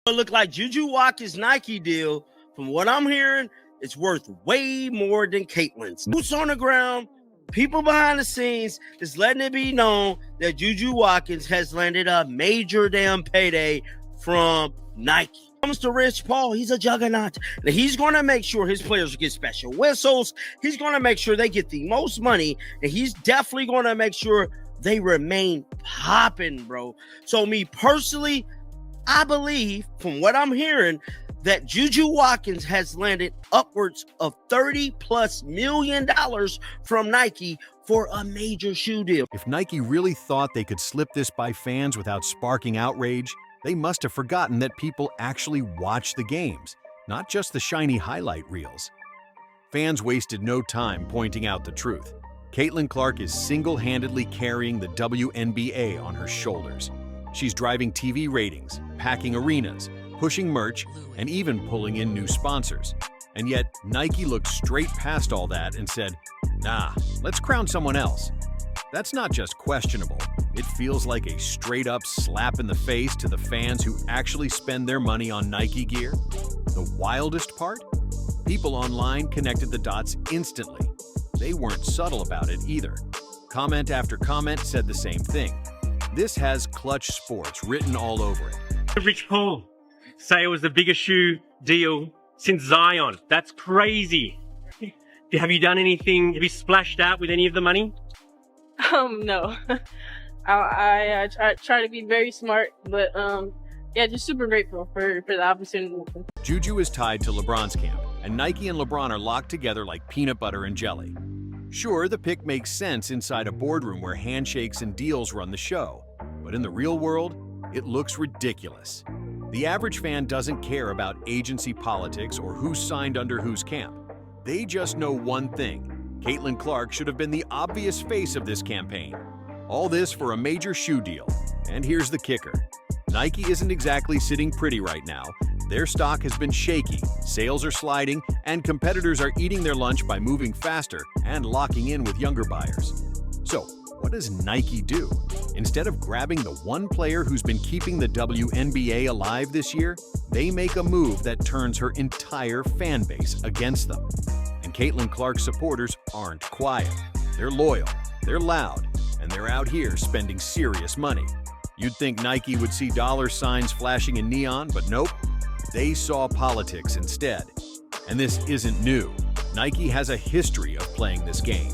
It looked like Juju Watkins' Nike deal, from what I'm hearing, it's worth way more than Caitlin's. Boots on the ground, people behind the scenes is letting it be known that Juju Watkins has landed a major damn payday from Nike. When it comes to Rich Paul, he's a juggernaut. Now, he's going to make sure his players get special whistles. He's going to make sure they get the most money, and he's definitely going to make sure they remain popping, bro. So me personally, I believe, from what I'm hearing, that Juju Watkins has landed upwards of $30+ million from Nike for a major shoe deal. If Nike really thought they could slip this by fans without sparking outrage, they must have forgotten that people actually watch the games, not just the shiny highlight reels. Fans wasted no time pointing out the truth. Caitlin Clark is single-handedly carrying the WNBA on her shoulders. She's driving TV ratings, packing arenas, pushing merch, and even pulling in new sponsors. And yet, Nike looked straight past all that and said, "Nah, let's crown someone else." That's not just questionable. It feels like a straight-up slap in the face to the fans who actually spend their money on Nike gear. The wildest part? People online connected the dots instantly. They weren't subtle about it either. Comment after comment said the same thing. This has Clutch Sports written all over it. Rich Paul say it was the biggest shoe deal since Zion. That's crazy. Have you done anything? Have you splashed out with any of the money? No. I try to be very smart, but yeah, just super grateful for the opportunity. Juju is tied to LeBron's camp, and Nike and LeBron are locked together like peanut butter and jelly. Sure, the pick makes sense inside a boardroom where handshakes and deals run the show, but in the real world, it looks ridiculous. The average fan doesn't care about agency politics or who signed under whose camp. They just know one thing: Caitlin Clark should have been the obvious face of this campaign. All this for a major shoe deal. And here's the kicker: Nike isn't exactly sitting pretty right now. Their stock has been shaky, sales are sliding, and competitors are eating their lunch by moving faster and locking in with younger buyers. So, what does Nike do? Instead of grabbing the one player who's been keeping the WNBA alive this year, they make a move that turns her entire fan base against them. And Caitlin Clark's supporters aren't quiet. They're loyal, they're loud, and they're out here spending serious money. You'd think Nike would see dollar signs flashing in neon, but nope. They saw politics instead. And this isn't new. Nike has a history of playing this game.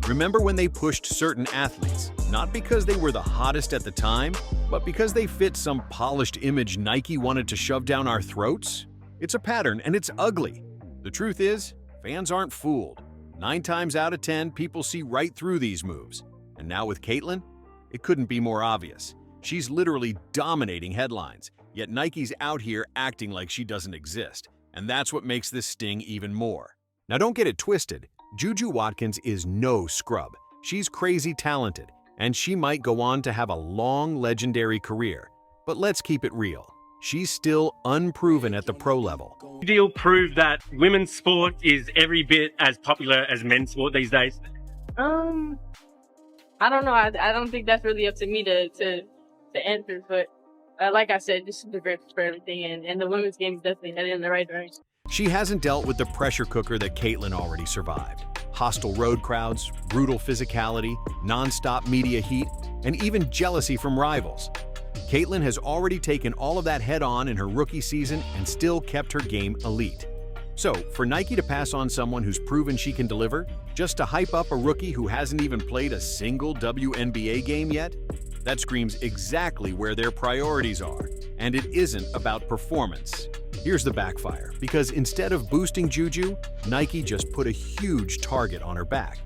Remember when they pushed certain athletes, not because they were the hottest at the time, but because they fit some polished image Nike wanted to shove down our throats? It's a pattern, and it's ugly. The truth is, fans aren't fooled. 9 times out of 10, people see right through these moves. And now with Caitlin, it couldn't be more obvious. She's literally dominating headlines, yet Nike's out here acting like she doesn't exist. And that's what makes this sting even more. Now don't get it twisted. Juju Watkins is no scrub. She's crazy talented, and she might go on to have a long, legendary career. But let's keep it real. She's still unproven at the pro level. The deal proved that women's sport is every bit as popular as men's sport these days. I don't know. I don't think that's really up to me to answer, but like I said, just super grateful for everything, and the women's game is definitely headed in the right direction. She hasn't dealt with the pressure cooker that Caitlin already survived. Hostile road crowds, brutal physicality, non-stop media heat, and even jealousy from rivals. Caitlin has already taken all of that head-on in her rookie season and still kept her game elite. So, for Nike to pass on someone who's proven she can deliver, just to hype up a rookie who hasn't even played a single WNBA game yet, that screams exactly where their priorities are, and it isn't about performance. Here's the backfire, because instead of boosting Juju, Nike just put a huge target on her back.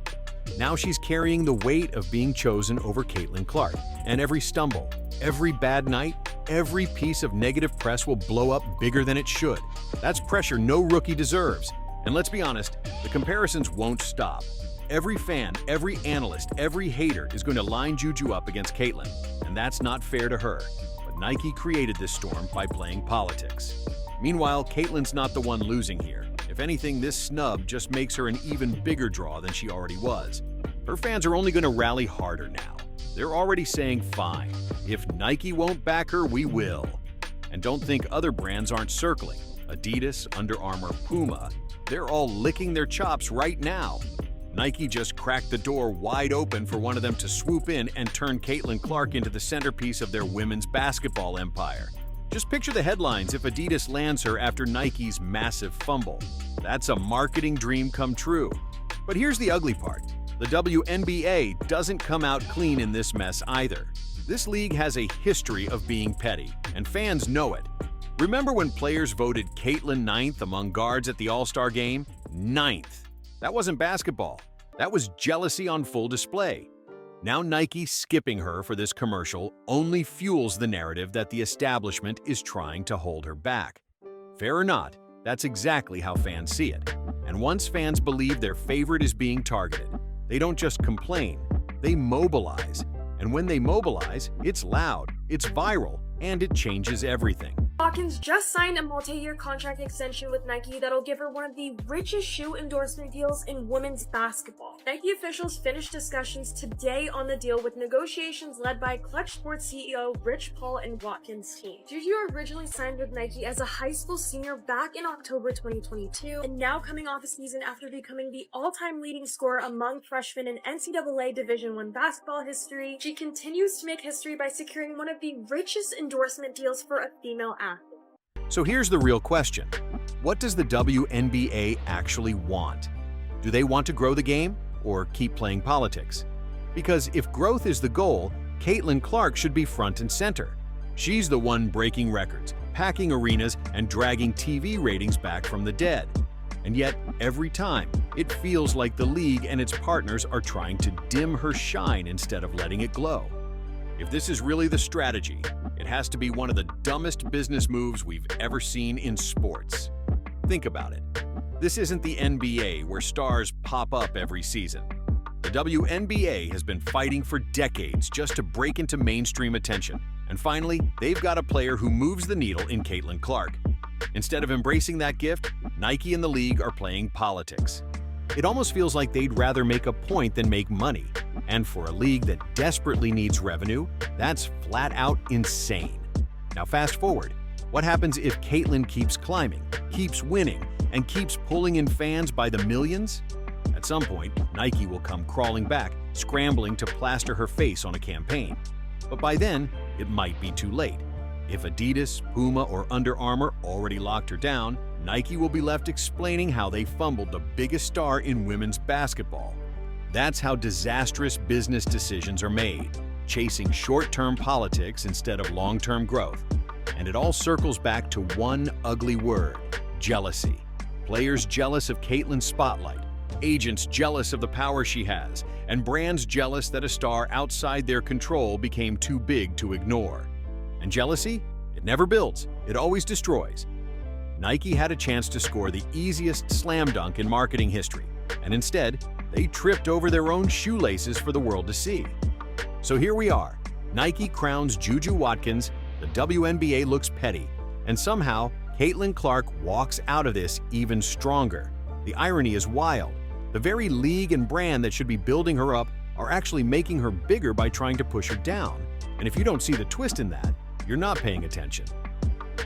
Now she's carrying the weight of being chosen over Caitlin Clark, and every stumble, every bad night, every piece of negative press will blow up bigger than it should. That's pressure no rookie deserves. And let's be honest, the comparisons won't stop. Every fan, every analyst, every hater is going to line Juju up against Caitlin, and that's not fair to her. But Nike created this storm by playing politics. Meanwhile, Caitlin's not the one losing here. If anything, this snub just makes her an even bigger draw than she already was. Her fans are only going to rally harder now. They're already saying, fine, if Nike won't back her, we will. And don't think other brands aren't circling. Adidas, Under Armour, Puma, they're all licking their chops right now. Nike just cracked the door wide open for one of them to swoop in and turn Caitlin Clark into the centerpiece of their women's basketball empire. Just picture the headlines if Adidas lands her after Nike's massive fumble. That's a marketing dream come true. But here's the ugly part. The WNBA doesn't come out clean in this mess either. This league has a history of being petty, and fans know it. Remember when players voted Caitlin 9th among guards at the All-Star game? 9th. That wasn't basketball. That was jealousy on full display. Now Nike skipping her for this commercial only fuels the narrative that the establishment is trying to hold her back. Fair or not, that's exactly how fans see it. And once fans believe their favorite is being targeted, they don't just complain, they mobilize. And when they mobilize, it's loud, it's viral, and it changes everything. Watkins just signed a multi-year contract extension with Nike that'll give her one of the richest shoe endorsement deals in women's basketball. Nike officials finished discussions today on the deal with negotiations led by Clutch Sports CEO Rich Paul and Watkins' team. Juju originally signed with Nike as a high school senior back in October 2022, and now coming off a season after becoming the all-time leading scorer among freshmen in NCAA Division I basketball history, she continues to make history by securing one of the richest endorsement deals for a female athlete. So here's the real question. What does the WNBA actually want? Do they want to grow the game or keep playing politics? Because if growth is the goal, Caitlin Clark should be front and center. She's the one breaking records, packing arenas, and dragging TV ratings back from the dead. And yet, every time, it feels like the league and its partners are trying to dim her shine instead of letting it glow. If this is really the strategy, it has to be one of the dumbest business moves we've ever seen in sports. Think about it. This isn't the NBA where stars pop up every season. The WNBA has been fighting for decades just to break into mainstream attention. And finally, they've got a player who moves the needle in Caitlin Clark. Instead of embracing that gift, Nike and the league are playing politics. It almost feels like they'd rather make a point than make money. And for a league that desperately needs revenue, that's flat out insane. Now fast forward. What happens if Caitlin keeps climbing, keeps winning, and keeps pulling in fans by the millions? At some point, Nike will come crawling back, scrambling to plaster her face on a campaign. But by then, it might be too late. If Adidas, Puma, or Under Armour already locked her down, Nike will be left explaining how they fumbled the biggest star in women's basketball. That's how disastrous business decisions are made, chasing short-term politics instead of long-term growth. And it all circles back to one ugly word: jealousy. Players jealous of Caitlin's spotlight, agents jealous of the power she has, and brands jealous that a star outside their control became too big to ignore. And jealousy? It never builds, it always destroys. Nike had a chance to score the easiest slam dunk in marketing history, and instead, they tripped over their own shoelaces for the world to see. So here we are. Nike crowns Juju Watkins, the WNBA looks petty, and somehow Caitlin Clark walks out of this even stronger. The irony is wild. The very league and brand that should be building her up are actually making her bigger by trying to push her down. And if you don't see the twist in that, you're not paying attention.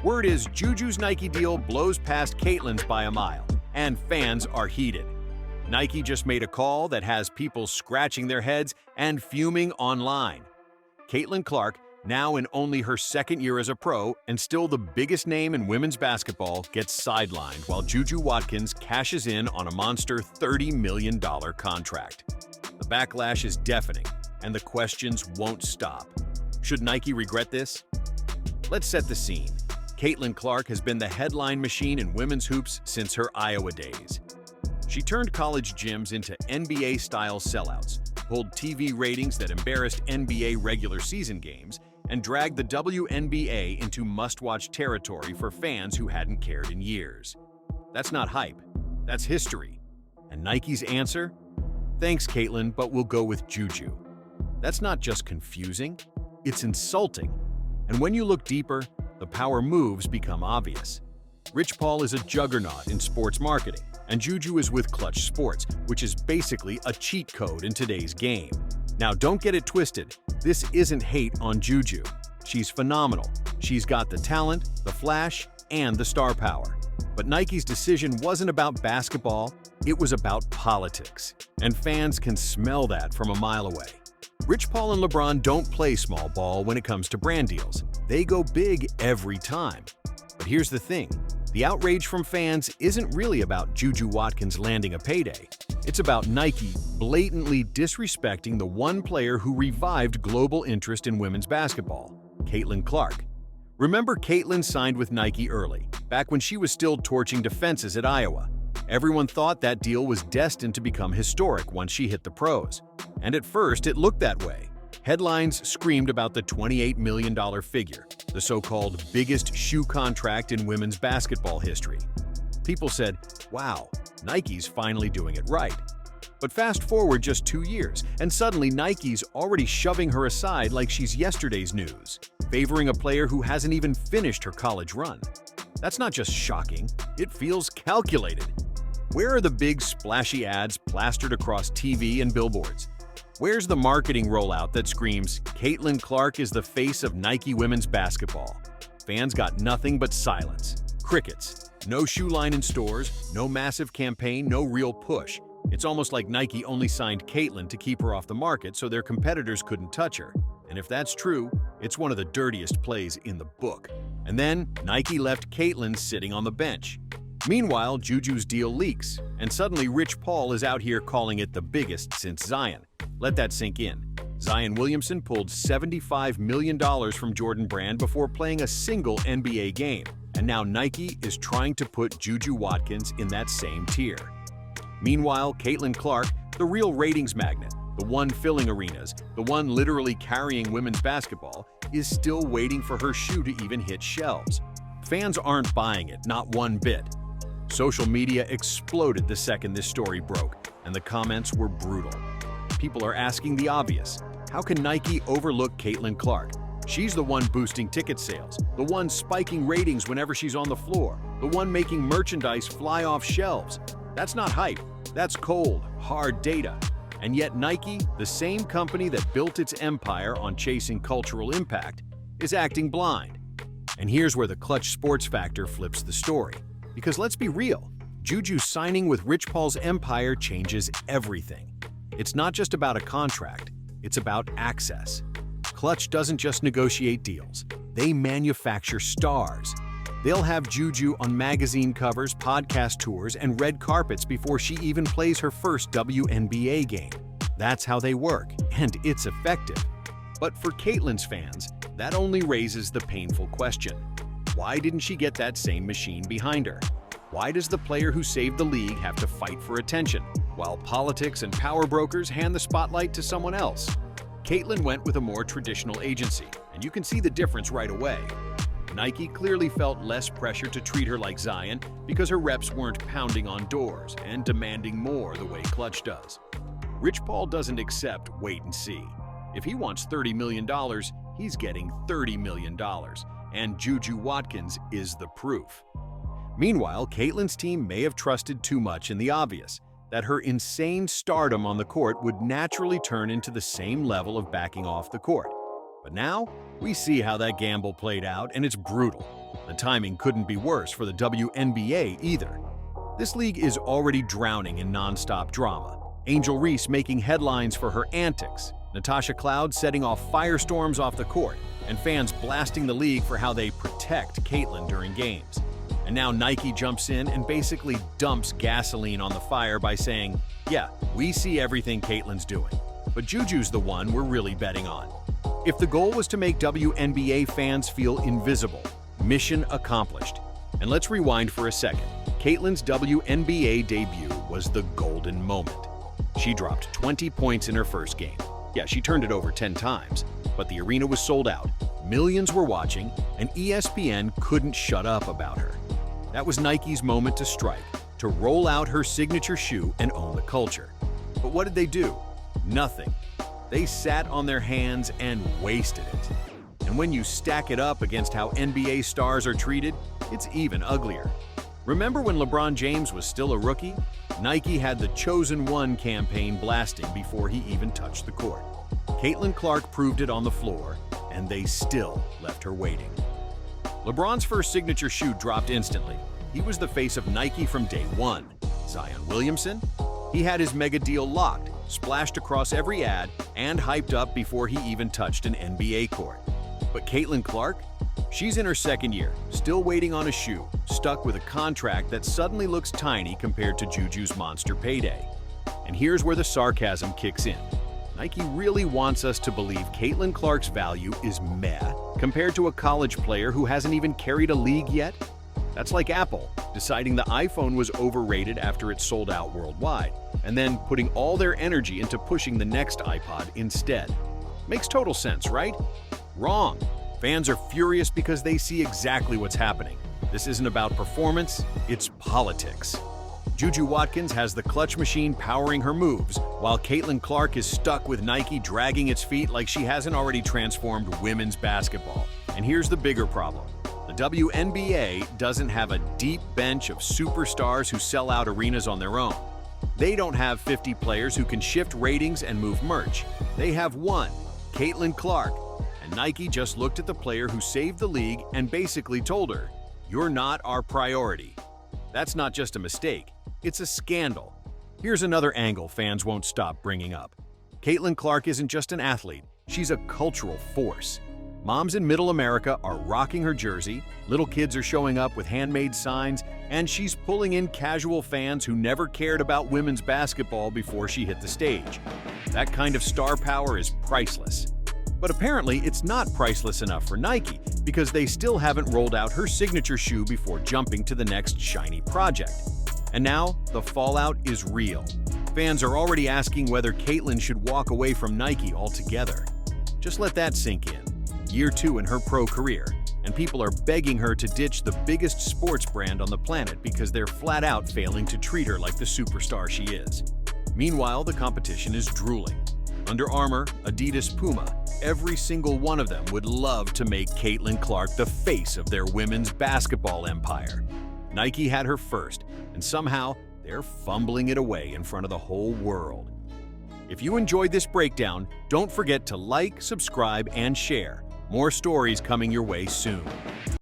Word is Juju's Nike deal blows past Caitlin's by a mile, and fans are heated. Nike just made a call that has people scratching their heads and fuming online. Caitlin Clark, now in only her second year as a pro and still the biggest name in women's basketball, gets sidelined while Juju Watkins cashes in on a monster $30 million contract. The backlash is deafening, and the questions won't stop. Should Nike regret this? Let's set the scene. Caitlin Clark has been the headline machine in women's hoops since her Iowa days. She turned college gyms into NBA-style sellouts, pulled TV ratings that embarrassed NBA regular season games, and dragged the WNBA into must-watch territory for fans who hadn't cared in years. That's not hype, that's history. And Nike's answer? Thanks, Caitlin, but we'll go with Juju. That's not just confusing, it's insulting. And when you look deeper, the power moves become obvious. Rich Paul is a juggernaut in sports marketing, and Juju is with Clutch Sports, which is basically a cheat code in today's game. Now, don't get it twisted. This isn't hate on Juju. She's phenomenal. She's got the talent, the flash, and the star power. But Nike's decision wasn't about basketball, it was about politics. And fans can smell that from a mile away. Rich Paul and LeBron don't play small ball when it comes to brand deals. They go big every time. But here's the thing. The outrage from fans isn't really about Juju Watkins landing a payday. It's about Nike blatantly disrespecting the one player who revived global interest in women's basketball, Caitlin Clark. Remember, Caitlin signed with Nike early, back when she was still torching defenses at Iowa. Everyone thought that deal was destined to become historic once she hit the pros. And at first, it looked that way. Headlines screamed about the $28 million figure, the so-called biggest shoe contract in women's basketball history. People said, wow, Nike's finally doing it right. But fast forward just 2 years, and suddenly Nike's already shoving her aside like she's yesterday's news, favoring a player who hasn't even finished her college run. That's not just shocking, it feels calculated. Where are the big splashy ads plastered across TV and billboards? Where's the marketing rollout that screams, Caitlin Clark is the face of Nike women's basketball? Fans got nothing but silence. Crickets. No shoe line in stores, no massive campaign, no real push. It's almost like Nike only signed Caitlin to keep her off the market so their competitors couldn't touch her. And if that's true, it's one of the dirtiest plays in the book. And then, Nike left Caitlin sitting on the bench. Meanwhile, Juju's deal leaks, and suddenly Rich Paul is out here calling it the biggest since Zion. Let that sink in. Zion Williamson pulled $75 million from Jordan Brand before playing a single NBA game, and now Nike is trying to put Juju Watkins in that same tier. Meanwhile, Caitlin Clark, the real ratings magnet, the one filling arenas, the one literally carrying women's basketball, is still waiting for her shoe to even hit shelves. Fans aren't buying it, not one bit. Social media exploded the second this story broke, and the comments were brutal. People are asking the obvious. How can Nike overlook Caitlin Clark? She's the one boosting ticket sales, the one spiking ratings whenever she's on the floor, the one making merchandise fly off shelves. That's not hype, that's cold, hard data. And yet Nike, the same company that built its empire on chasing cultural impact, is acting blind. And here's where the clutch sports factor flips the story. Because let's be real, Juju signing with Rich Paul's empire changes everything. It's not just about a contract, it's about access. Clutch doesn't just negotiate deals, they manufacture stars. They'll have Juju on magazine covers, podcast tours, and red carpets before she even plays her first WNBA game. That's how they work, and it's effective. But for Caitlin's fans, that only raises the painful question. Why didn't she get that same machine behind her? Why does the player who saved the league have to fight for attention, while politics and power brokers hand the spotlight to someone else? Caitlin went with a more traditional agency, and you can see the difference right away. Nike clearly felt less pressure to treat her like Zion because her reps weren't pounding on doors and demanding more the way Clutch does. Rich Paul doesn't accept wait and see. If he wants $30 million, he's getting $30 million, and Juju Watkins is the proof. Meanwhile, Caitlin's team may have trusted too much in the obvious, that her insane stardom on the court would naturally turn into the same level of backing off the court. But now, we see how that gamble played out, and it's brutal. The timing couldn't be worse for the WNBA either. This league is already drowning in non-stop drama. Angel Reese making headlines for her antics, Natasha Cloud setting off firestorms off the court, and fans blasting the league for how they protect Caitlin during games. And now Nike jumps in and basically dumps gasoline on the fire by saying, yeah, we see everything Caitlin's doing, but Juju's the one we're really betting on. If the goal was to make WNBA fans feel invisible, mission accomplished. And let's rewind for a second. Caitlin's WNBA debut was the golden moment. She dropped 20 points in her first game. Yeah, she turned it over 10 times, but the arena was sold out, millions were watching, and ESPN couldn't shut up about her. That was Nike's moment to strike, to roll out her signature shoe and own the culture. But what did they do? Nothing. They sat on their hands and wasted it. And when you stack it up against how NBA stars are treated, it's even uglier. Remember when LeBron James was still a rookie? Nike had the Chosen One campaign blasting before he even touched the court. Caitlin Clark proved it on the floor, and they still left her waiting. LeBron's first signature shoe dropped instantly. He was the face of Nike from day one. Zion Williamson? He had his mega deal locked, splashed across every ad, and hyped up before he even touched an NBA court. But Caitlin Clark? She's in her second year, still waiting on a shoe, stuck with a contract that suddenly looks tiny compared to Juju's monster payday. And here's where the sarcasm kicks in. Nike really wants us to believe Caitlin Clark's value is meh compared to a college player who hasn't even carried a league yet? That's like Apple deciding the iPhone was overrated after it sold out worldwide, and then putting all their energy into pushing the next iPod instead. Makes total sense, right? Wrong. Fans are furious because they see exactly what's happening. This isn't about performance, it's politics. Juju Watkins has the clutch machine powering her moves, while Caitlin Clark is stuck with Nike dragging its feet like she hasn't already transformed women's basketball. And here's the bigger problem. The WNBA doesn't have a deep bench of superstars who sell out arenas on their own. They don't have 50 players who can shift ratings and move merch. They have one, Caitlin Clark. And Nike just looked at the player who saved the league and basically told her, "You're not our priority." That's not just a mistake, it's a scandal. Here's another angle fans won't stop bringing up. Caitlin Clark isn't just an athlete, she's a cultural force. Moms in Middle America are rocking her jersey, little kids are showing up with handmade signs, and she's pulling in casual fans who never cared about women's basketball before she hit the stage. That kind of star power is priceless. But apparently, it's not priceless enough for Nike because they still haven't rolled out her signature shoe before jumping to the next shiny project. And now, the fallout is real. Fans are already asking whether Caitlin should walk away from Nike altogether. Just let that sink in. Year 2 in her pro career, and people are begging her to ditch the biggest sports brand on the planet because they're flat out failing to treat her like the superstar she is. Meanwhile, the competition is drooling. Under Armour, Adidas, Puma, every single one of them would love to make Caitlin Clark the face of their women's basketball empire. Nike had her first, and somehow they're fumbling it away in front of the whole world. If you enjoyed this breakdown, don't forget to like, subscribe, and share. More stories coming your way soon.